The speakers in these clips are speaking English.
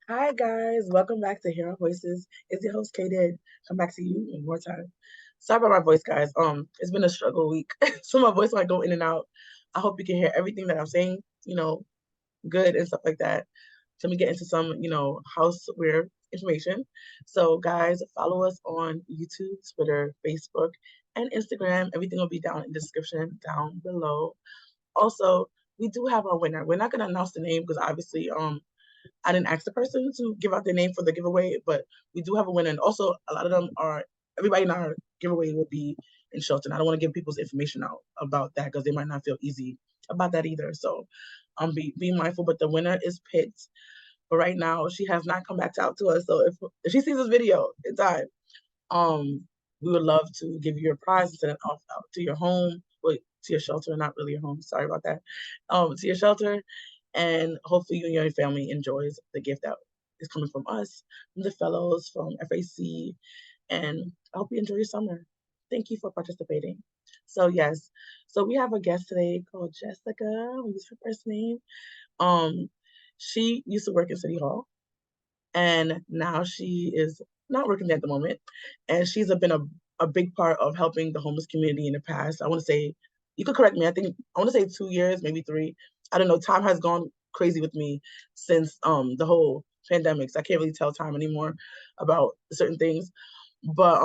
Hi guys, welcome back to Hear Our Voices. It's your host K Did. Come back to you one more time. Sorry about my voice, guys. It's been a struggle week, so my voice might go in and out. I hope you can hear everything that I'm saying, good and stuff like that. So let me get into some, houseware information. So guys, follow us on YouTube, Twitter, Facebook, and Instagram. Everything will be down in the description down below. Also, we do have our winner. We're not gonna announce the name because obviously, I didn't ask the person to give out their name for the giveaway, but we do have a winner. And also, a lot of them are, everybody in our giveaway will be in Shelton. I don't want to give people's information out about that because they might not feel easy about that either. So be mindful. But the winner is picked. But right now, she has not come back out to us. So if she sees this video in time, we would love to give you your prize and send it off out to your home, wait, to your shelter, not really your home. Sorry about that. To your shelter, and hopefully you and your family enjoys the gift that is coming from us, from the fellows, from FAC, and I hope you enjoy your summer. Thank you for participating. So yes, so we have a guest today called Jessica. We use her first name. Um, she used to work in City Hall, and now she is not working there at the moment. And she's been a big part of helping the homeless community in the past. I want to say, you could correct me. I want to say 2 years, maybe three. I don't know. Time has gone crazy with me since the whole pandemic. So I can't really tell time anymore about certain things. But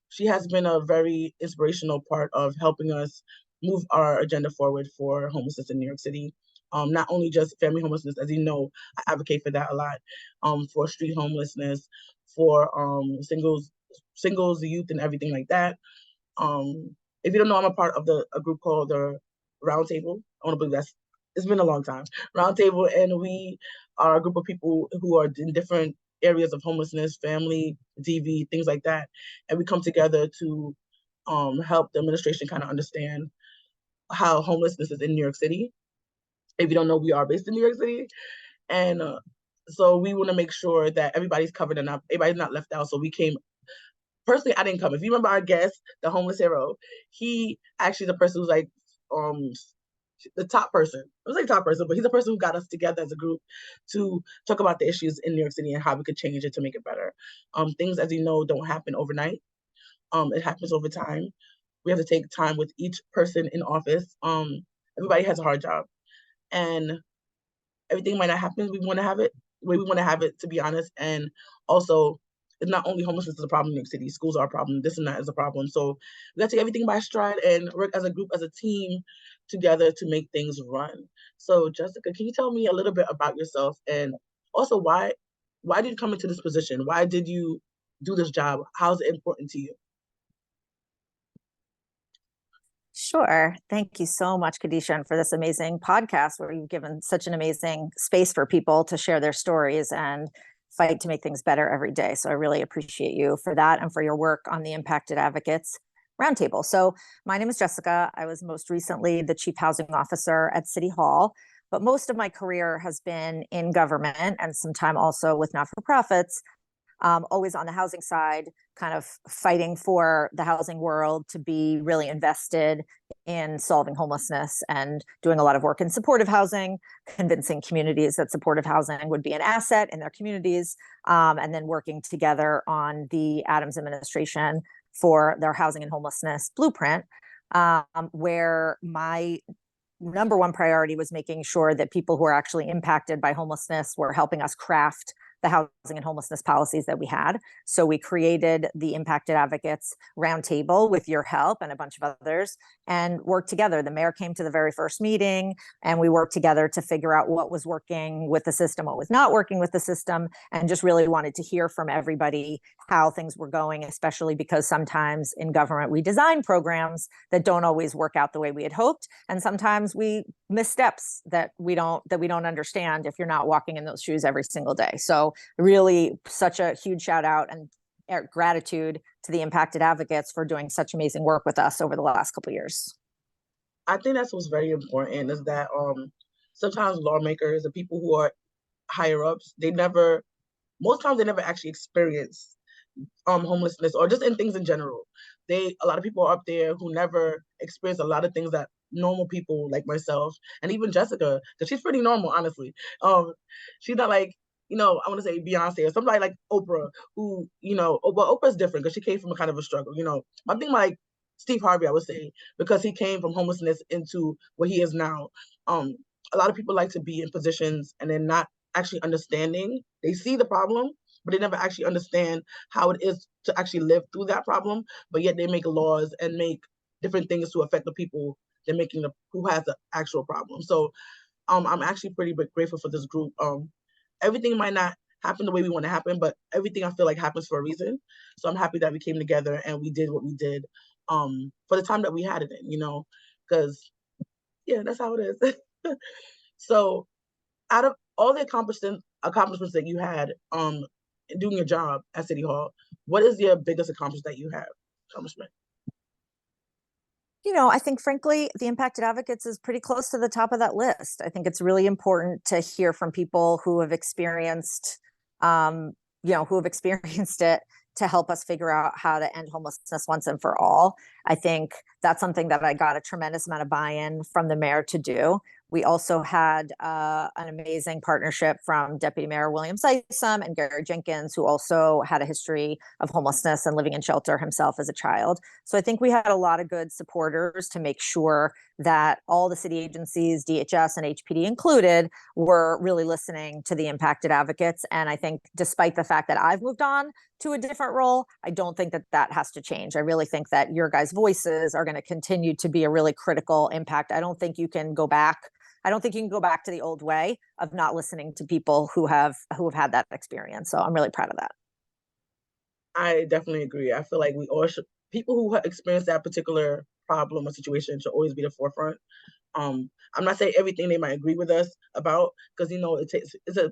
she has been a very inspirational part of helping us move our agenda forward for homelessness in New York City. Not only just family homelessness, as you know, I advocate for that a lot. For street homelessness, for singles, youth, and everything like that. If you don't know, I'm a part of a group called the Roundtable. I want to believe it's been a long time. Roundtable, and we are a group of people who are in different areas of homelessness, family, DV, things like that, and we come together to help the administration kind of understand how homelessness is in New York City. If you don't know, we are based in New York City, and so we want to make sure that everybody's covered enough, everybody's not left out. So we came personally. I didn't come. If you remember our guest, the homeless hero, he actually the person who's like um the top person. I was like top person, but he's the person who got us together as a group to talk about the issues in New York City and how we could change it to make it better. Things, as you know, don't happen overnight. It happens over time. We have to take time with each person in office. Everybody has a hard job, and everything might not happen. We want to have it the way we want to have it, to be honest. And also, it's not only homelessness is a problem in New York City. Schools are a problem. This and that is a problem. So we got to take everything by stride and work as a group, as a team, together to make things run. So Jessica, can you tell me a little bit about yourself and also why did you come into this position? Why did you do this job? How's it important to you? Sure. Thank you so much, Kadisha, for this amazing podcast where you've given such an amazing space for people to share their stories and fight to make things better every day. So I really appreciate you for that and for your work on the Impacted Advocates Roundtable. So my name is Jessica. I was most recently the Chief Housing Officer at City Hall, but most of my career has been in government and some time also with not-for-profits, always on the housing side, kind of fighting for the housing world to be really invested in solving homelessness and doing a lot of work in supportive housing, convincing communities that supportive housing would be an asset in their communities, and then working together on the Adams administration for their housing and homelessness blueprint, where my number one priority was making sure that people who are actually impacted by homelessness were helping us craft the housing and homelessness policies that we had. So we created the Impacted Advocates Roundtable with your help and a bunch of others and worked together. The mayor came to the very first meeting and we worked together to figure out what was working with the system, what was not working with the system, and just really wanted to hear from everybody how things were going, especially because sometimes in government we design programs that don't always work out the way we had hoped. And sometimes we miss steps that we don't understand if you're not walking in those shoes every single day. So really such a huge shout out and gratitude to the Impacted Advocates for doing such amazing work with us over the last couple of years. I think that's what's very important is that sometimes lawmakers, the people who are higher ups, most times they never actually experience homelessness or just in things in general. A lot of people are up there who never experience a lot of things that normal people like myself and even Jessica, because she's pretty normal, honestly. She's not like I want to say Beyonce or somebody like Oprah, who, well, Oprah's different because she came from a kind of a struggle. I think like Steve Harvey, I would say, because he came from homelessness into what he is now. A lot of people like to be in positions and then not actually understanding. They see the problem, but they never actually understand how it is to actually live through that problem. But yet they make laws and make different things to affect the people they're making who has the actual problem. So I'm actually pretty grateful for this group. Everything might not happen the way we want to happen, but everything I feel like happens for a reason. So I'm happy that we came together and we did what we did for the time that we had it in, because yeah, that's how it is. So out of all the accomplishments that you had doing your job at City Hall, what is your biggest accomplishment that you have? Accomplishment? I think frankly, the impacted advocates is pretty close to the top of that list. I think it's really important to hear from people who have experienced, it to help us figure out how to end homelessness once and for all. I think that's something that I got a tremendous amount of buy-in from the mayor to do. We also had an amazing partnership from Deputy Mayor William Sysom and Gary Jenkins, who also had a history of homelessness and living in shelter himself as a child. So I think we had a lot of good supporters to make sure that all the city agencies, DHS and HPD included, were really listening to the impacted advocates. And I think despite the fact that I've moved on to a different role, I don't think that that has to change. I really think that your guys' voices are going to continue to be a really critical impact. I don't think you can go back to the old way of not listening to people who have had that experience. So I'm really proud of that. I definitely agree. I feel like we all should, people who have experienced that particular problem or situation should always be the forefront. I'm not saying everything they might agree with us about, because it's a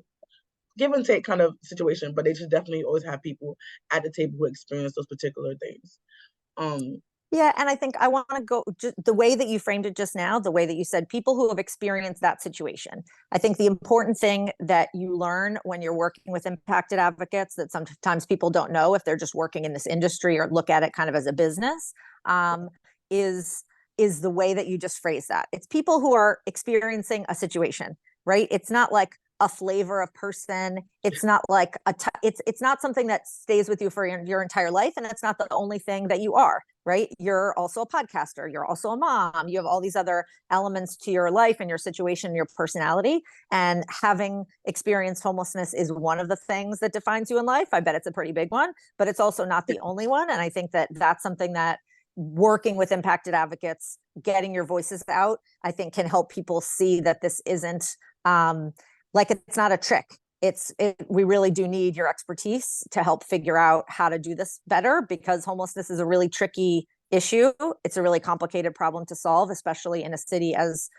give and take kind of situation, but they should definitely always have people at the table who experience those particular things. Yeah, and I think I want to go just the way that you framed it just now, the way that you said people who have experienced that situation. I think the important thing that you learn when you're working with impacted advocates that sometimes people don't know if they're just working in this industry or look at it kind of as a business, is the way that you just phrase that. It's people who are experiencing a situation, right? It's not like a flavor of person. It's not like it's not something that stays with you for your entire life, and it's not the only thing that you are, right? You're also a podcaster, you're also a mom, you have all these other elements to your life and your situation, your personality, and having experienced homelessness is one of the things that defines you in life. I bet it's a pretty big one, but it's also not the only one. And I think that that's something that working with impacted advocates, getting your voices out, I think can help people see that this isn't like it's not a trick. We really do need your expertise to help figure out how to do this better, because homelessness is a really tricky issue. It's a really complicated problem to solve, especially in a city as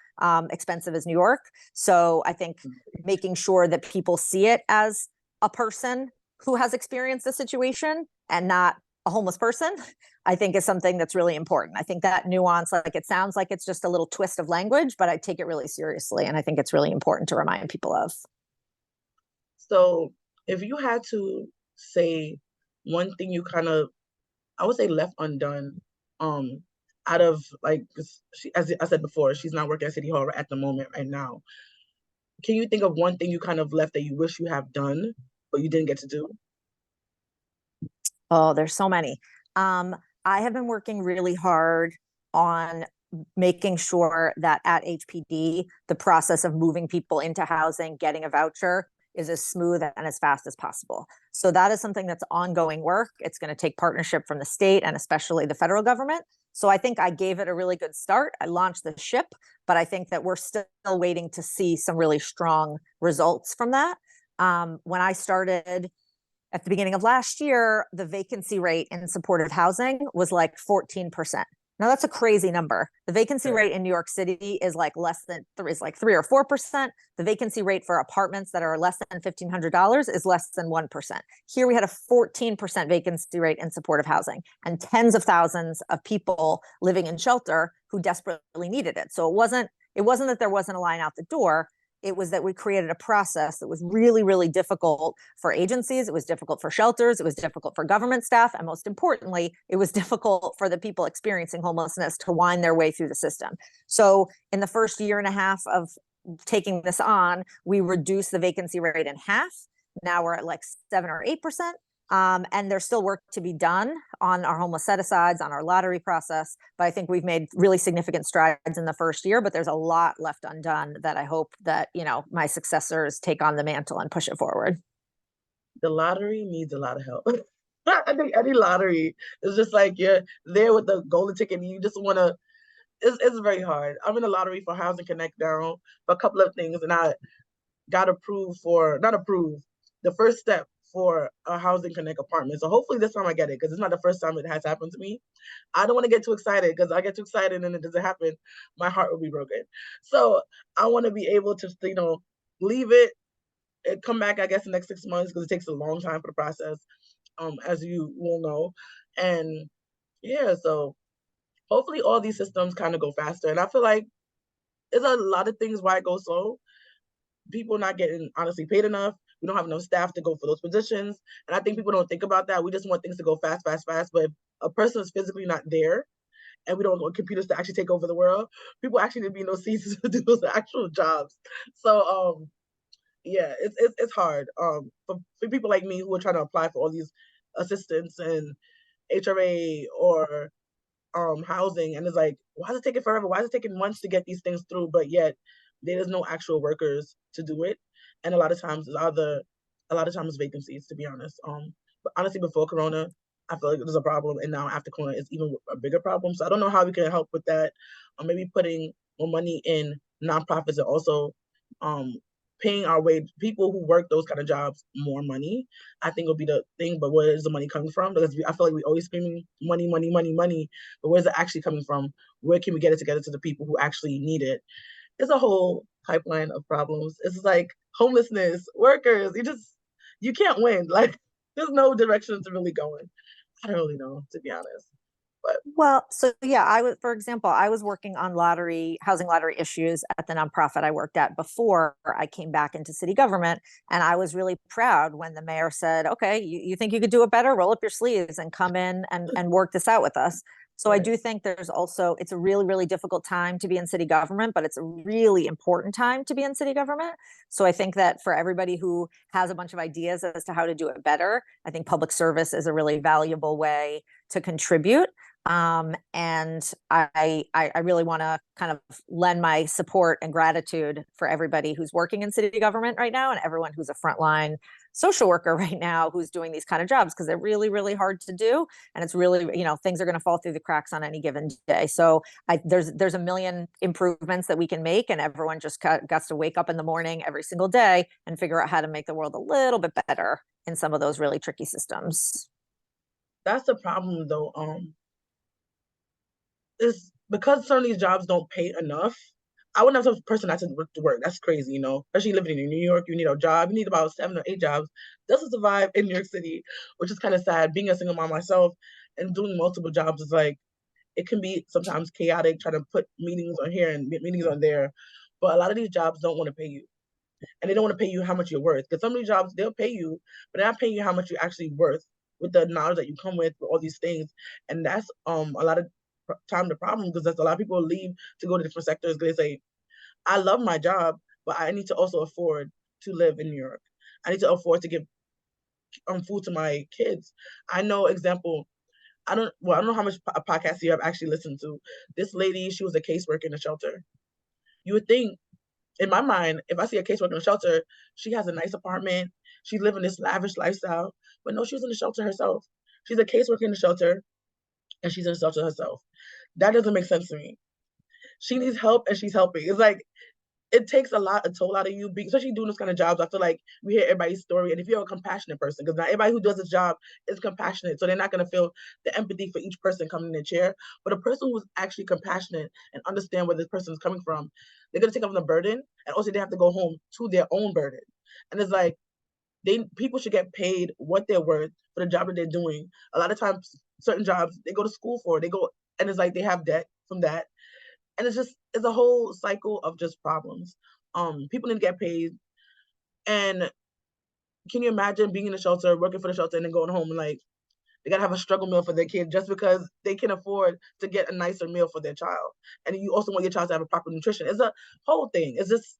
expensive as New York. So I think making sure that people see it as a person who has experienced the situation and not a homeless person, I think is something that's really important. I think that nuance, like it sounds like it's just a little twist of language, but I take it really seriously. And I think it's really important to remind people of. So if you had to say one thing you kind of, I would say left undone, out of like, as I said before, she's not working at City Hall at the moment right now. Can you think of one thing you kind of left that you wish you have done, but you didn't get to do? Oh, there's so many. I have been working really hard on making sure that at HPD, the process of moving people into housing, getting a voucher, is as smooth and as fast as possible. So that is something that's ongoing work. It's going to take partnership from the state and especially the federal government. So I think I gave it a really good start. I launched the ship, but I think that we're still waiting to see some really strong results from that. When I started at the beginning of last year, the vacancy rate in supportive housing was like 14%. Now that's a crazy number. The vacancy rate in New York City is like is like 3 or 4%. The vacancy rate for apartments that are less than $1,500 is less than 1%. Here we had a 14% vacancy rate in supportive housing and tens of thousands of people living in shelter who desperately needed it. So it wasn't that there wasn't a line out the door. It was that we created a process that was really, really difficult for agencies. It was difficult for shelters. It was difficult for government staff. And most importantly, it was difficult for the people experiencing homelessness to wind their way through the system. So in the first year and a half of taking this on, we reduced the vacancy rate in half. Now we're at like 7 or 8%. And there's still work to be done on our homeless set-asides, on our lottery process. But I think we've made really significant strides in the first year, but there's a lot left undone that I hope that, my successors take on the mantle and push it forward. The lottery needs a lot of help. I think any lottery is just like you're there with the golden ticket and you just want to, it's very hard. I'm in the lottery for Housing Connect now for a couple of things, and I got approved for, not approved, the first step for a Housing Connect apartment. So hopefully this time I get it, because it's not the first time it has happened to me. I don't want to get too excited, because I get too excited and it doesn't happen, my heart will be broken. So I want to be able to, leave it and come back, I guess, in the next 6 months, because it takes a long time for the process, as you will know. And yeah, so hopefully all these systems kind of go faster. And I feel like there's a lot of things why it goes slow. People not getting honestly paid enough. We don't have enough staff to go for those positions. And I think people don't think about that. We just want things to go fast, fast, fast. But if a person is physically not there and we don't want computers to actually take over the world, people actually need to be in those seats to do those actual jobs. So yeah, it's hard. For people like me who are trying to apply for all these assistants and HRA or housing, and it's like, why is it taking forever? Why is it taking months to get these things through? But yet there's no actual workers to do it, and a lot of times it's vacancies, to be honest. But honestly, before Corona, I feel like there's a problem, and now after Corona, it's even a bigger problem. So I don't know how we can help with that. Maybe putting more money in nonprofits and also paying our wage people who work those kind of jobs more money, I think will be the thing. But where is the money coming from? Because I feel like we always screaming money, money, money, money. But where's it actually coming from? Where can we get it together to the people who actually need it? It's a whole pipeline of problems. It's like homelessness, workers. You can't win. Like there's no direction to really go in. I don't really know, to be honest. But Well, so yeah, for example, I was working on housing lottery issues at the nonprofit I worked at before I came back into city government. And I was really proud when the mayor said, okay, you think you could do it better? Roll up your sleeves and come in and work this out with us. So I right. do think it's a really, really difficult time to be in city government, but it's a really important time to be in city government. So I think that for everybody who has a bunch of ideas as to how to do it better, I think public service is a really valuable way to contribute. And I really want to kind of lend my support and gratitude for everybody who's working in city government right now and everyone who's a frontline social worker right now who's doing these kind of jobs, because they're really, really hard to do. And it's really, things are going to fall through the cracks on any given day. So there's a million improvements that we can make, and everyone just got to wake up in the morning every single day and figure out how to make the world a little bit better in some of those really tricky systems. That's the problem, though. Is because some of these jobs don't pay enough. I wouldn't have a person not to work. That's crazy, Especially living in New York, you need a job. You need about 7 or 8 jobs just to survive in New York City, which is kind of sad. Being a single mom myself and doing multiple jobs is like, it can be sometimes chaotic trying to put meetings on here and meetings on there. But a lot of these jobs don't want to pay you. And they don't want to pay you how much you're worth. Because some of these jobs, they'll pay you, but they're not paying you how much you're actually worth with the knowledge that you come with all these things. And that's a lot of time the problem, because there's a lot of people leave to go to different sectors because they say, I love my job, but I need to also afford to live in New York. I need to afford to give food to my kids. I know, example, I don't know how much podcast you have actually listened to. This lady, she was a caseworker in a shelter. You would think, in my mind, if I see a caseworker in a shelter, she has a nice apartment, she's living this lavish lifestyle. But no, she was in the shelter herself. She's a caseworker in the shelter, and she's in the shelter herself. That doesn't make sense to me. She needs help, and she's helping. It's like it takes a toll out of you, especially doing this kind of jobs. I feel like we hear everybody's story, and if you're a compassionate person, because not everybody who does this job is compassionate, so they're not going to feel the empathy for each person coming in the chair. But a person who's actually compassionate and understand where this person is coming from, they're going to take up the burden, and also they have to go home to their own burden. And it's like people should get paid what they're worth for the job that they're doing. A lot of times, certain jobs they go to school for, and it's like they have debt from that, and it's a whole cycle of just problems. People need to get paid. And can you imagine being in a shelter, working for the shelter, and then going home and like they gotta have a struggle meal for their kid just because they can afford to get a nicer meal for their child, and you also want your child to have a proper nutrition. It's a whole thing. It's just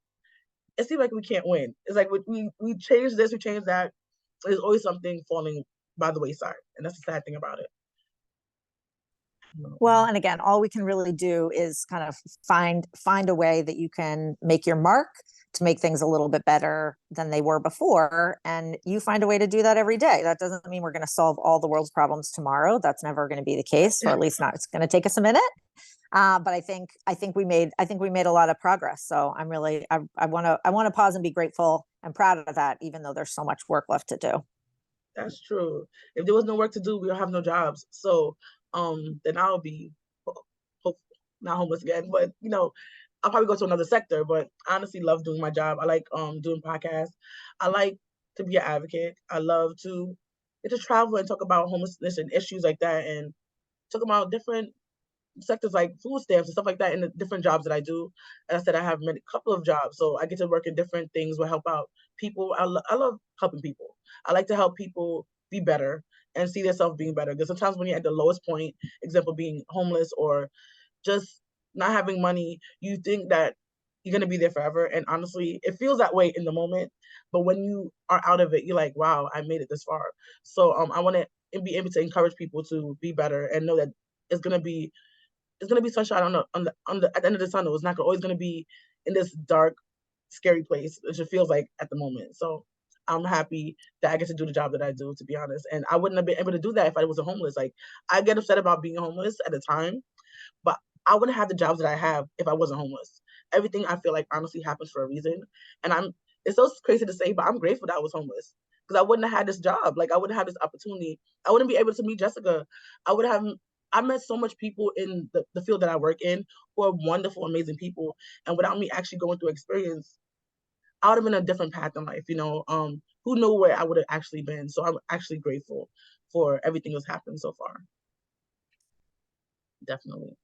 it seems like we can't win. It's like we change this, we change that. There's always something falling by the wayside, and that's the sad thing about it. Well, and again, all we can really do is kind of find a way that you can make your mark to make things a little bit better than they were before. And you find a way to do that every day. That doesn't mean we're going to solve all the world's problems tomorrow. That's never going to be the case, or at least not. It's going to take us a minute. But I think we made a lot of progress. So I'm really, I want to pause and be grateful and proud of that, even though there's so much work left to do. That's true. If there was no work to do, we don't have no jobs. So then I'll be not homeless again, but I'll probably go to another sector. But I honestly love doing my job. I like doing podcasts. I like to be an advocate. I love to get to travel and talk about homelessness and issues like that, and talk about different sectors like food stamps and stuff like that in the different jobs that I do. As I said, I have a couple of jobs, so I get to work in different things where help out people. I love helping people. I like to help people be better and see themselves being better, because sometimes when you're at the lowest point, example being homeless or just not having money, you think that you're going to be there forever, and honestly it feels that way in the moment, but when you are out of it, you're like, wow, I made it this far. So I want to be able to encourage people to be better and know that it's going to be sunshine at the end of the tunnel. It's not always going to be in this dark, scary place, which it feels like at the moment. So I'm happy that I get to do the job that I do, to be honest. And I wouldn't have been able to do that if I wasn't homeless. Like, I get upset about being homeless at the time, but I wouldn't have the jobs that I have if I wasn't homeless. Everything, I feel like, honestly happens for a reason. And it's so crazy to say, but I'm grateful that I was homeless, because I wouldn't have had this job. Like, I wouldn't have this opportunity. I wouldn't be able to meet Jessica. I met so much people in the field that I work in who are wonderful, amazing people. And without me actually going through experience, I would have been a different path in life, who knew where I would have actually been. So I'm actually grateful for everything that's happened so far. Definitely.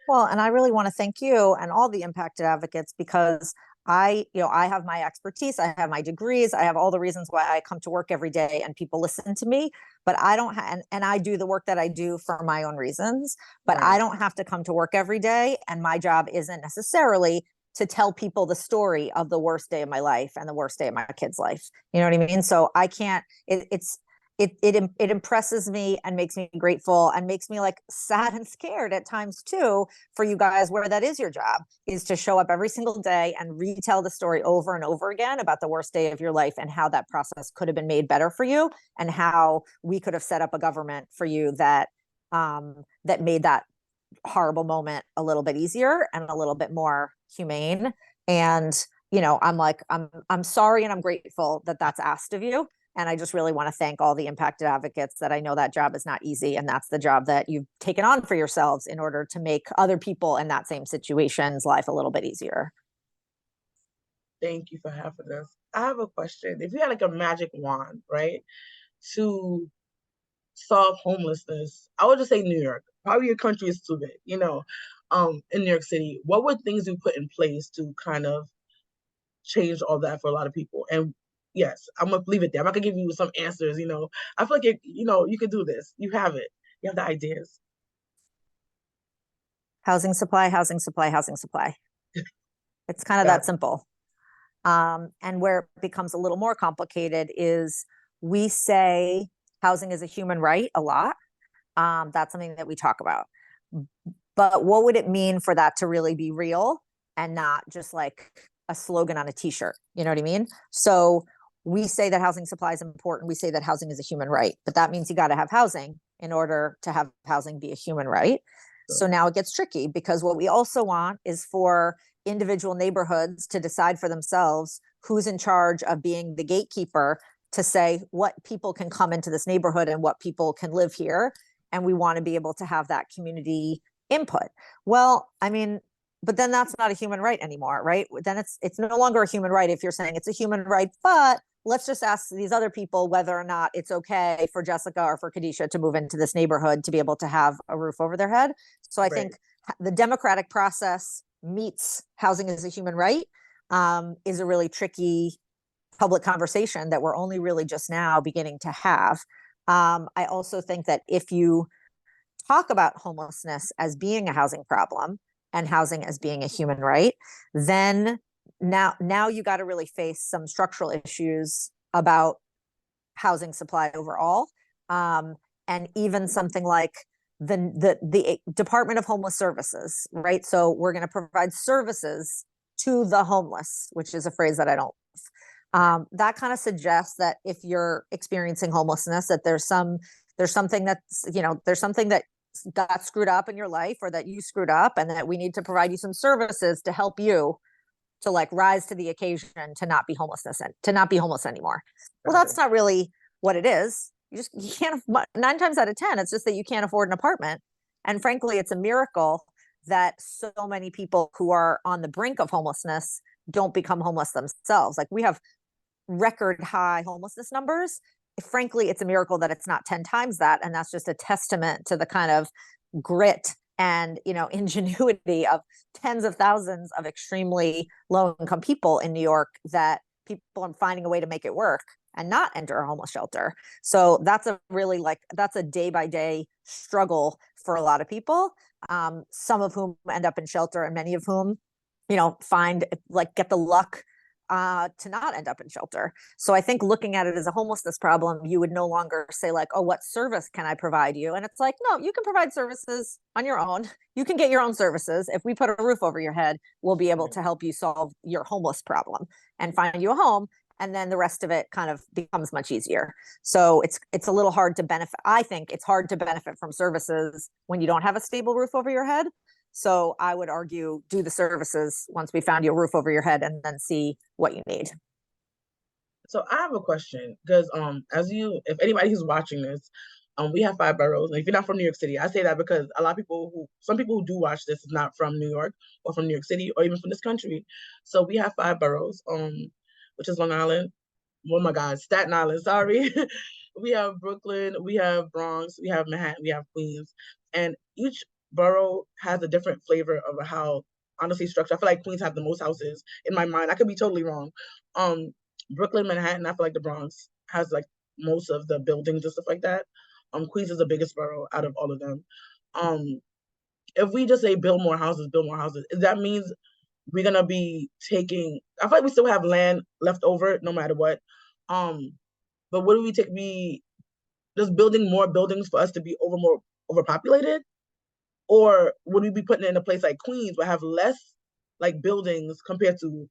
Well, and I really want to thank you and all the impacted advocates, because I have my expertise, I have my degrees, I have all the reasons why I come to work every day and people listen to me, but I don't and I do the work that I do for my own reasons, but Right. I don't have to come to work every day. And my job isn't necessarily to tell people the story of the worst day of my life and the worst day of my kid's life. You know what I mean? So I can't, it impresses me and makes me grateful and makes me like sad and scared at times too, for you guys, where that is your job, is to show up every single day and retell the story over and over again about the worst day of your life and how that process could have been made better for you, and how we could have set up a government for you that made that horrible moment a little bit easier and a little bit more humane. And I'm sorry and I'm grateful that that's asked of you. And I just really want to thank all the impacted advocates, that I know that job is not easy. And that's the job that you've taken on for yourselves in order to make other people in that same situation's life a little bit easier. Thank you for having us. I have a question. If you had like a magic wand, right, to solve homelessness, I would just say New York. Probably your country is too big, in New York City. What were things you put in place to kind of change all that for a lot of people? And yes, I'm gonna leave it there. I'm not gonna give you some answers. I feel like you could do this. You have it. You have the ideas. Housing supply, housing supply, housing supply. It's kind of that simple. And where it becomes a little more complicated is, we say housing is a human right a lot. That's something that we talk about. But what would it mean for that to really be real and not just like a slogan on a t-shirt? You know what I mean? So we say that housing supply is important. We say that housing is a human right, but that means you got to have housing in order to have housing be a human right. So now it gets tricky, because what we also want is for individual neighborhoods to decide for themselves who's in charge of being the gatekeeper to say what people can come into this neighborhood and what people can live here. And we want to be able to have that community input. Well, I mean, but then that's not a human right anymore, right? Then it's no longer a human right if you're saying it's a human right, but let's just ask these other people whether or not it's okay for Jessica or for Kadisha to move into this neighborhood to be able to have a roof over their head. So I think the democratic process meets housing as a human right is a really tricky public conversation that we're only really just now beginning to have. I also think that if you talk about homelessness as being a housing problem and housing as being a human right, then now you got to really face some structural issues about housing supply overall. And even something like the Department of Homeless Services, right? So we're going to provide services to the homeless, which is a phrase that I don't that kind of suggests that if you're experiencing homelessness, that there's something that's, there's something that got screwed up in your life, or that you screwed up, and that we need to provide you some services to help you to like rise to the occasion to not be homeless anymore. Well, that's not really what it is. You can't, 9 times out of 10, it's just that you can't afford an apartment. And frankly, it's a miracle that so many people who are on the brink of homelessness don't become homeless themselves. Like, we have record high homelessness numbers. Frankly, it's a miracle that it's not 10 times that. And that's just a testament to the kind of grit and, ingenuity of tens of thousands of extremely low income people in New York, that people are finding a way to make it work and not enter a homeless shelter. So that's a day by day struggle for a lot of people, some of whom end up in shelter, and many of whom, get the luck to not end up in shelter. So I think looking at it as a homelessness problem, you would no longer say like, oh, what service can I provide you? And it's like, no, you can provide services on your own. You can get your own services. If we put a roof over your head, we'll be able to help you solve your homeless problem and find you a home. And then the rest of it kind of becomes much easier. So it's a little hard to benefit. I think it's hard to benefit from services when you don't have a stable roof over your head. So I would argue, do the services once we found you a roof over your head, and then see what you need. So I have a question, because if anybody who's watching this, we have 5 boroughs. And if you're not from New York City, I say that because some people who do watch this is not from New York or from New York City or even from this country. So we have 5 boroughs, which is Long Island. Oh my God, Staten Island, sorry. We have Brooklyn, we have Bronx, we have Manhattan, we have Queens. And each borough has a different flavor of how, honestly, structured. I feel like Queens have the most houses in my mind. I could be totally wrong. Brooklyn, Manhattan, I feel like the Bronx has like most of the buildings and stuff like that. Queens is the biggest borough out of all of them. If we just say build more houses, that means we're gonna be taking, I feel like we still have land left over no matter what. But what do we take? Just building more buildings for us to be more overpopulated? Or would we be putting it in a place like Queens where have less like buildings compared to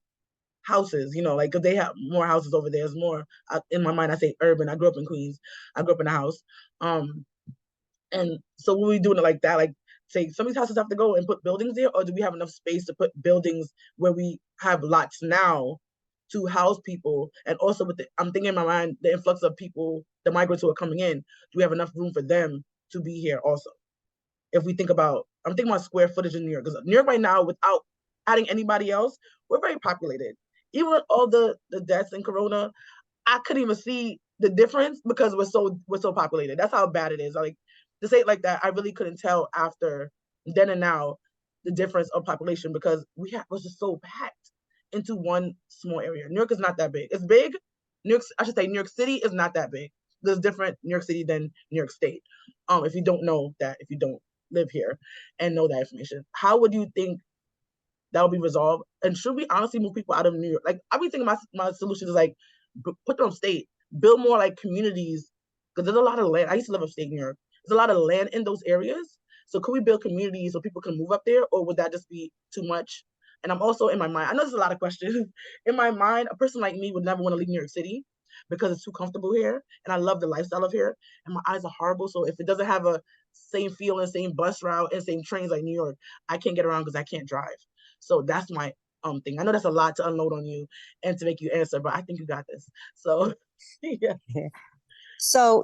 houses, because they have more houses over there. There's more, in my mind, I say urban. I grew up in Queens. I grew up in a house. And so when we doing it like that, like say some of these houses have to go and put buildings there, or do we have enough space to put buildings where we have lots now to house people? And also I'm thinking in my mind, the influx of people, the migrants who are coming in, do we have enough room for them to be here also? If we think about, I'm thinking about square footage in New York, because New York right now, without adding anybody else, we're very populated. Even with all the deaths in Corona, I couldn't even see the difference because we're so populated. That's how bad it is. Like, to say it like that, I really couldn't tell after then and now the difference of population, because was just so packed into one small area. New York is not that big. It's big. New York City is not that big. There's different New York City than New York State. If you don't know that, if you don't live here and know that information, how would you think that will be resolved? And should we honestly move people out of New York? Like, I've been thinking my solution is like, put them upstate, build more like communities, because there's a lot of land. I used to live upstate New York. There's a lot of land in those areas. So could we build communities so people can move up there, or would that just be too much? And I'm also in my mind, I know there's a lot of questions. In my mind, a person like me would never want to leave New York City because it's too comfortable here. And I love the lifestyle of here. And my eyes are horrible. So if it doesn't have a same feel and same bus route and same trains like New York, I can't get around because I can't drive. So that's my thing. I know that's a lot to unload on you and to make you answer, but I think you got this. So yeah. So,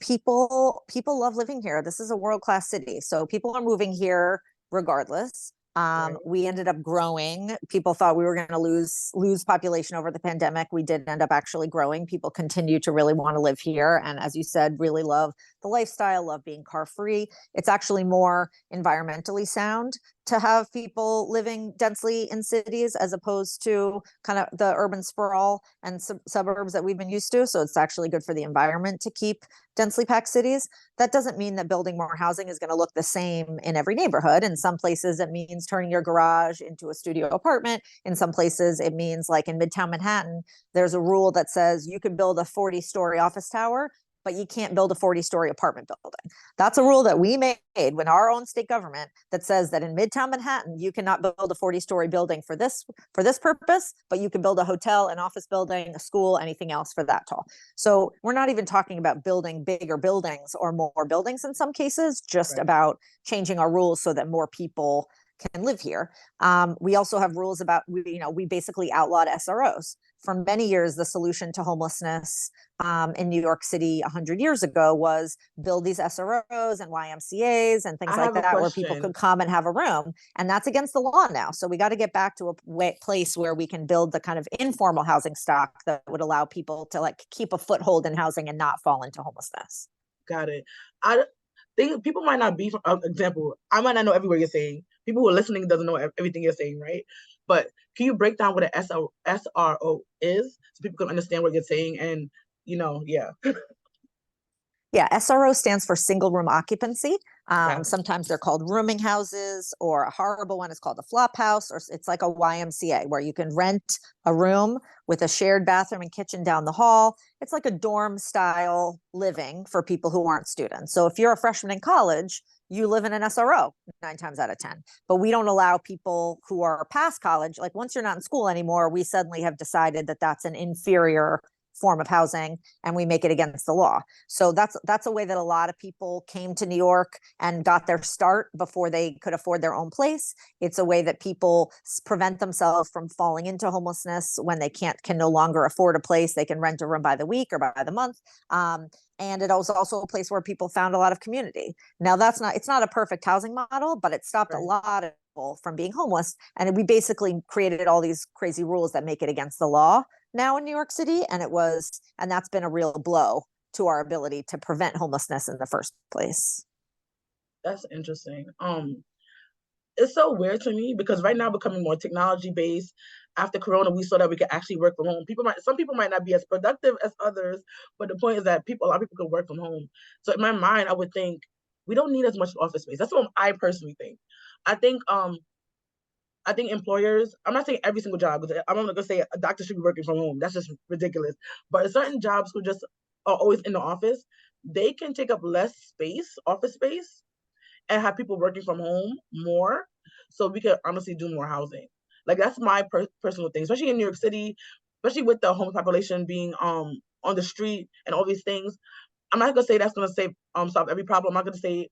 people love living here. This is a world-class city. So people are moving here regardless. Right. We ended up growing. People thought we were going to lose population over the pandemic. We did end up actually growing. People continue to really want to live here. And as you said, really love the lifestyle, love being car free. It's actually more environmentally sound to have people living densely in cities as opposed to kind of the urban sprawl and suburbs that we've been used to. So it's actually good for the environment to keep densely packed cities. That doesn't mean that building more housing is going to look the same in every neighborhood. In some places, it means turning your garage into a studio apartment. In some places, it means, like in Midtown Manhattan, there's a rule that says you can build a 40-story office tower, but you can't build a 40-story apartment building. That's a rule that we made when our own state government that says that in Midtown Manhattan, you cannot build a 40-story building for this purpose, but you can build a hotel, an office building, a school, anything else for that tall. So we're not even talking about building bigger buildings or more buildings in some cases, just about changing our rules so that more people can live here. We also have rules about, we basically outlawed SROs. For many years, the solution to homelessness in New York City 100 years ago was build these SROs and YMCAs and things like that, where people could come and have a room. And that's against the law now. So we got to get back to a place where we can build the kind of informal housing stock that would allow people to like keep a foothold in housing and not fall into homelessness. Got it. I think people might not be, for example, I might not know every word you're saying. People who are listening doesn't know everything you're saying, right? But can you break down what an SRO is so people can understand what you're saying? And, yeah. Yeah, SRO stands for single room occupancy. Sometimes they're called rooming houses, or a horrible one is called a flop house, or it's like a YMCA where you can rent a room with a shared bathroom and kitchen down the hall. It's like a dorm style living for people who aren't students. So if you're a freshman in college, you live in an SRO 9 times out of 10. But we don't allow people who are past college, like once you're not in school anymore, we suddenly have decided that that's an inferior form of housing and we make it against the law. So that's a way that a lot of people came to New York and got their start before they could afford their own place. It's a way that people prevent themselves from falling into homelessness when they can no longer afford a place. They can rent a room by the week or by the month. And it was also a place where people found a lot of community. Now it's not a perfect housing model, but it stopped a lot of people from being homeless. And we basically created all these crazy rules that make it against the law now in New York City. And that's been a real blow to our ability to prevent homelessness in the first place. That's interesting. It's so weird to me because right now becoming more technology based. After Corona, we saw that we could actually work from home. Some people might not be as productive as others, but the point is that a lot of people can work from home. So in my mind, I would think we don't need as much office space. That's what I personally think. I think employers, I'm not saying every single job, because I'm not going to say a doctor should be working from home. That's just ridiculous. But certain jobs who just are always in the office, they can take up less space, office space, and have people working from home more, so we could honestly do more housing. Like that's my personal thing, especially in New York City, especially with the homeless population being on the street and all these things. I'm not gonna say that's gonna solve every problem. I'm not gonna say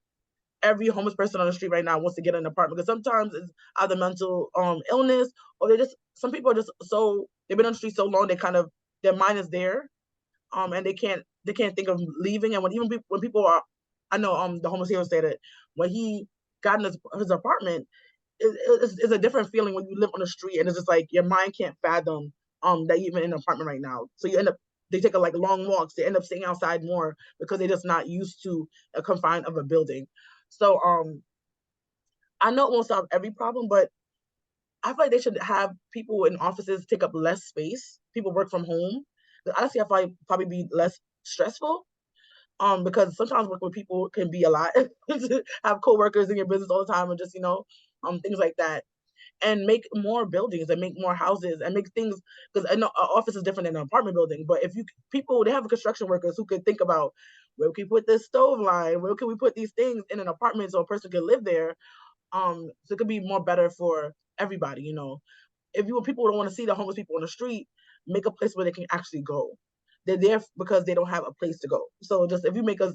every homeless person on the street right now wants to get an apartment, because sometimes it's either mental illness, or some people are just they've been on the street so long, their mind is there, and they can't think of leaving. And when people are, I know the homeless hero said it, when he got in his apartment, it's a different feeling when you live on the street, and it's just like your mind can't fathom that you're even in an apartment right now. So they take long walks, they end up staying outside more because they're just not used to a confine of a building. So I know it won't solve every problem, but I feel like they should have people in offices take up less space, people work from home. Honestly, I feel like probably be less stressful. Because sometimes working with people can be a lot. Have coworkers in your business all the time, and just things like that, and make more buildings and make more houses and make things, because I know an office is different than an apartment building. But if they have construction workers who could think about, where can we put this stove line, where can we put these things in an apartment so a person can live there, so it could be more better for everybody. If people don't want to see the homeless people on the street, make a place where they can actually go. They're there because they don't have a place to go. So just if you make us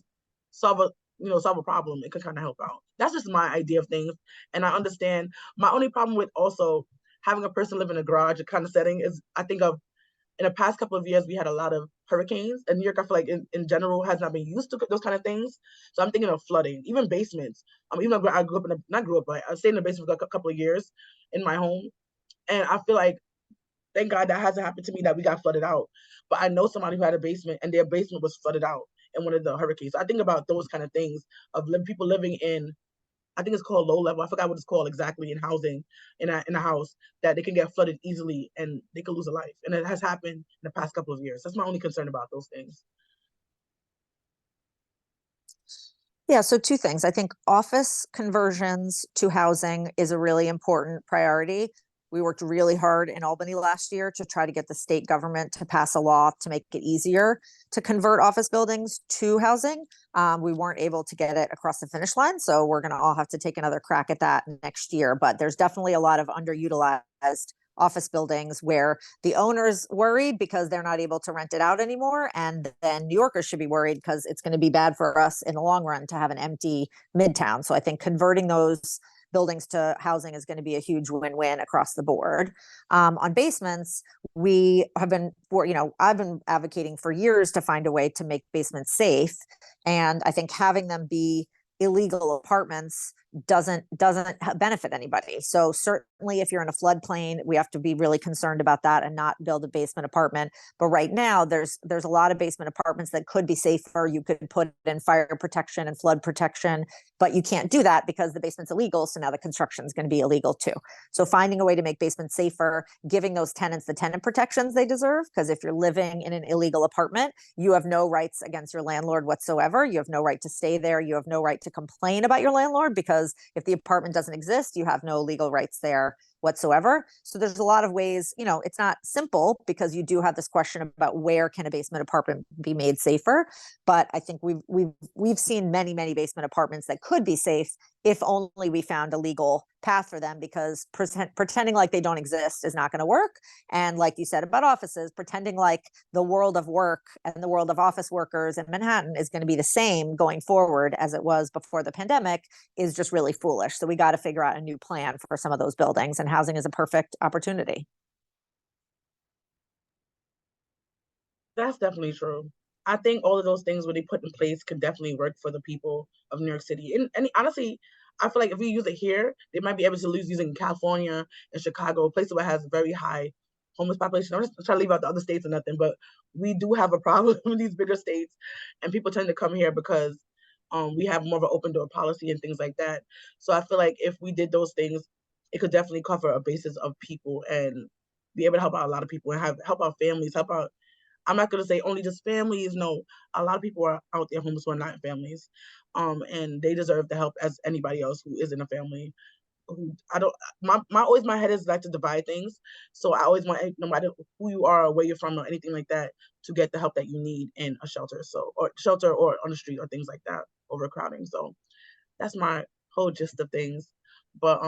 solve a problem, it can kind of help out. That's just my idea of things. And I understand. My only problem with also having a person live in a garage kind of setting is, I think of, in the past couple of years, we had a lot of hurricanes, and New York, I feel like in general, has not been used to those kind of things. So I'm thinking of flooding, even basements. Even though I grew up but I stayed in the basement for a couple of years in my home. And I feel like, thank God that hasn't happened to me, that we got flooded out. But I know somebody who had a basement and their basement was flooded out in one of the hurricanes. So I think about those kind of things of people living in, I think it's called low level. I forgot what it's called exactly in housing, in a house, that they can get flooded easily and they could lose a life. And it has happened in the past couple of years. That's my only concern about those things. Yeah, so two things. I think office conversions to housing is a really important priority. We worked really hard in Albany last year to try to get the state government to pass a law to make it easier to convert office buildings to housing. We weren't able to get it across the finish line, so we're going to all have to take another crack at that next year. But there's definitely a lot of underutilized office buildings where the owner's worried because they're not able to rent it out anymore. And then New Yorkers should be worried because it's going to be bad for us in the long run to have an empty midtown. So I think converting those buildings to housing is going to be a huge win-win across the board. On basements, we have been, I've been advocating for years to find a way to make basements safe. And I think having them be illegal apartments doesn't benefit anybody. So certainly if you're in a floodplain, we have to be really concerned about that and not build a basement apartment. But right now there's a lot of basement apartments that could be safer. You could put in fire protection and flood protection, but you can't do that because the basement's illegal. So now the construction is going to be illegal too. So finding a way to make basements safer, giving those tenants the tenant protections they deserve. Because if you're living in an illegal apartment, you have no rights against your landlord whatsoever. You have no right to stay there. You have no right to complain about your landlord, because if the apartment doesn't exist, you have no legal rights there whatsoever. So there's a lot of ways, it's not simple because you do have this question about where can a basement apartment be made safer. But I think we've seen many basement apartments that could be safe if only we found a legal path for them, because pretending like they don't exist is not going to work. And like you said about offices, pretending like the world of work and the world of office workers in Manhattan is going to be the same going forward as it was before the pandemic is just really foolish. So we got to figure out a new plan for some of those buildings, and housing is a perfect opportunity. That's definitely true. I think all of those things where they put in place could definitely work for the people of New York City. And honestly, I feel like if we use it here, they might be able to use using California and Chicago, places where it has very high homeless population. I'm just trying to leave out the other states or nothing, but we do have a problem in these bigger states, and people tend to come here because we have more of an open door policy and things like that. So I feel like if we did those things, it could definitely cover a basis of people and be able to help out a lot of people and help out families, help out. I'm not going to say only just families. No, a lot of people are out there homeless who are not families, and they deserve the help as anybody else who is in a family. Who I don't. My head is like to divide things, so I always want, no matter who you are or where you're from or anything like that, to get the help that you need in a shelter. So, or shelter or on the street or things like that, overcrowding. So that's my whole gist of things. But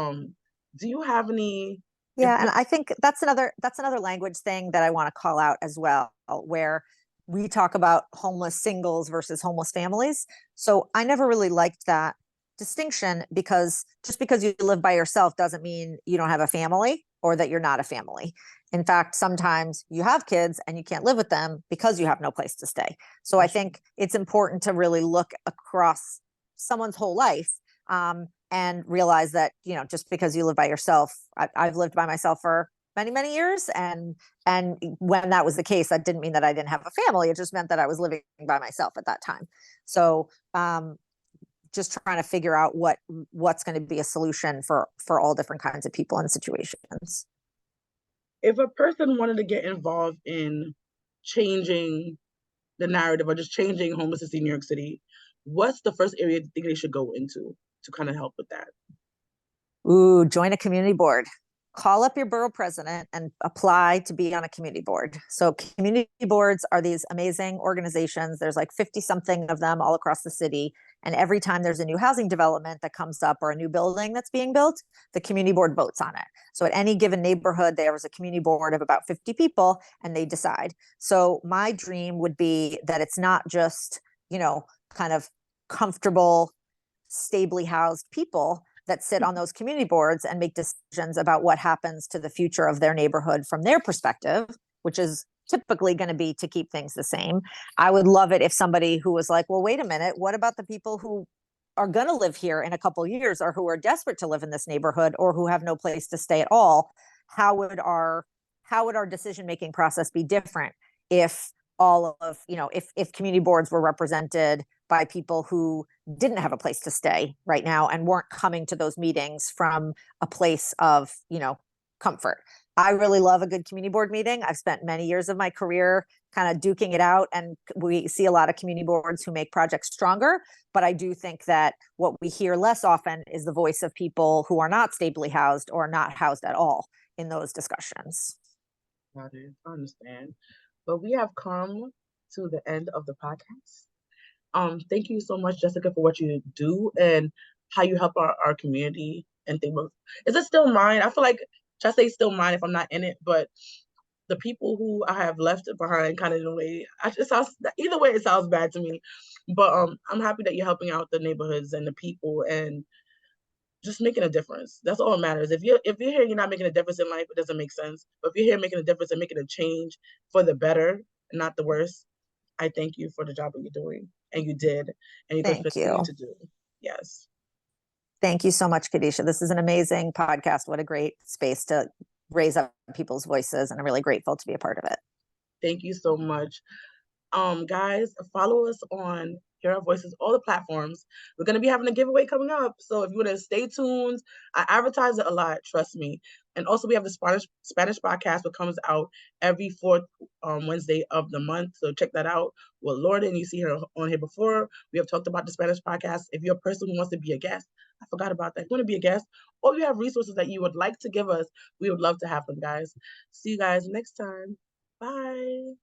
do you have any? Yeah, and I think that's another language thing that I want to call out as well, where we talk about homeless singles versus homeless families. So I never really liked that distinction, because just because you live by yourself doesn't mean you don't have a family or that you're not a family. In fact, sometimes you have kids and you can't live with them because you have no place to stay. So I think it's important to really look across someone's whole life, and realize that, just because you live by yourself, I've lived by myself for many years, and when that was the case, that didn't mean that I didn't have a family. It just meant that I was living by myself at that time. So just trying to figure out what's going to be a solution for all different kinds of people and situations. If a person wanted to get involved in changing the narrative or just changing homelessness in New York City, what's the first area you think they should go into to kind of help with that? Ooh, join a community board. Call up your borough president and apply to be on a community board. So community boards are these amazing organizations. There's like 50 something of them all across the city. And every time there's a new housing development that comes up or a new building that's being built, the community board votes on it. So at any given neighborhood, there was a community board of about 50 people and they decide. So my dream would be that it's not just, kind of comfortable, stably housed people that sit on those community boards and make decisions about what happens to the future of their neighborhood from their perspective, which is typically going to be to keep things the same. I would love it if somebody who was like, well, wait a minute, what about the people who are going to live here in a couple of years, or who are desperate to live in this neighborhood, or who have no place to stay at all? How would our decision-making process be different if all of, if community boards were represented by people who didn't have a place to stay right now and weren't coming to those meetings from a place of, comfort. I really love a good community board meeting. I've spent many years of my career kind of duking it out, and we see a lot of community boards who make projects stronger. But I do think that what we hear less often is the voice of people who are not stably housed or not housed at all in those discussions. Got it. I understand. But we have come to the end of the podcast. Thank you so much, Jessica, for what you do and how you help our community and think about, is it still mine? I feel like, should I say still mine if I'm not in it, but the people who I have left behind kind of in a way, either way it sounds bad to me. But I'm happy that you're helping out the neighborhoods and the people and just making a difference. That's all that matters. If you're here, you're not making a difference in life, it doesn't make sense. But if you're here making a difference and making a change for the better, not the worse, I thank you for the job that you're doing. And you did, and you're going to continue to do. Yes. Thank you so much, Kadisha. This is an amazing podcast. What a great space to raise up people's voices, and I'm really grateful to be a part of it. Thank you so much. Guys, follow us on Hear Our Voices, all the platforms. We're going to be having a giveaway coming up. So if you want to stay tuned, I advertise it a lot, trust me. And also we have the Spanish podcast that comes out every fourth Wednesday of the month. So check that out. Well, Lord, and you see her on here before. We have talked about the Spanish podcast. If you're a person who wants to be a guest, I forgot about that. If you want to be a guest, or you have resources that you would like to give us, we would love to have them, guys. See you guys next time. Bye.